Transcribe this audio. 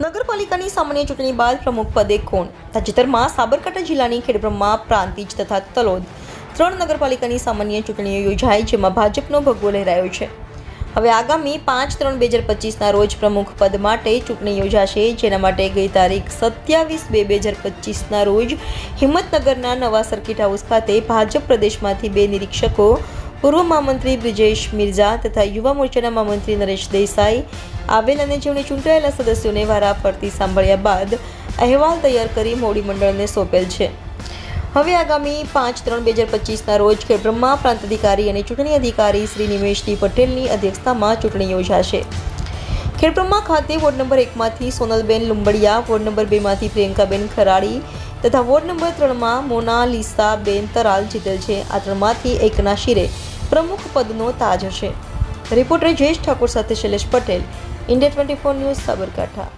નગરપાલિકાની સામાન્ય ચૂંટણી બાદ પ્રમુખ પદે કોણ? તાજેતરમાં સાબરકાંઠા જિલ્લાની ખેડબ્રહ્મા, પ્રાંતિજ તથા તલોદ 3 નગરપાલિકાની સામાન્ય ચૂંટણીઓ યોજાઈ, જેમાં ભાજપનો ભગવો લહેરાયો છે. હવે આગામી 5/3/2025ના રોજ પ્રમુખ પદ માટે ચૂંટણી યોજાશે, જેના માટે ગઈ તારીખ 27/2/2025ના રોજ હિંમતનગરના નવા સર્કિટ હાઉસ ખાતે ભાજપ પ્રદેશમાંથી 2 નિરીક્ષકો, પૂર્વ મહામંત્રી બ્રિજેશ મિર્ઝા તથા યુવા મોરચાના મહામંત્રી નરેશ દેસાઈ આવેલ અને જેમણે ચૂંટાયેલા સદસ્યોને વારાફરતી સાંભળ્યા બાદ અહેવાલ તૈયાર કરી મોવડી મંડળને સોંપેલ છે. હવે આગામી 5/3/2025ના રોજ ખેડબ્રહ્મા પ્રાંત અધિકારી અને ચૂંટણી અધિકારી શ્રી નિમેશ ડી પટેલની અધ્યક્ષતામાં ચૂંટણી યોજાશે. ખેડબ્રહ્મા ખાતે વોર્ડ નંબર 1માંથી સોનલબેન લુંબડિયા, વોર્ડ નંબર 2માંથી પ્રિયંકાબેન ખરાડી તથા વોર્ડ નંબર 3માં મોનાલિસાબેન તરાલ જીતેલ છે. આ 3માંથી એકના શિરે પ્રમુખ પદનો તાજ હશે. રિપોર્ટર જયેશ ઠાકોર સાથે શૈલેષ પટેલ, ઇન્ડિયા 24 ન્યૂઝ, સાબરકાંઠા.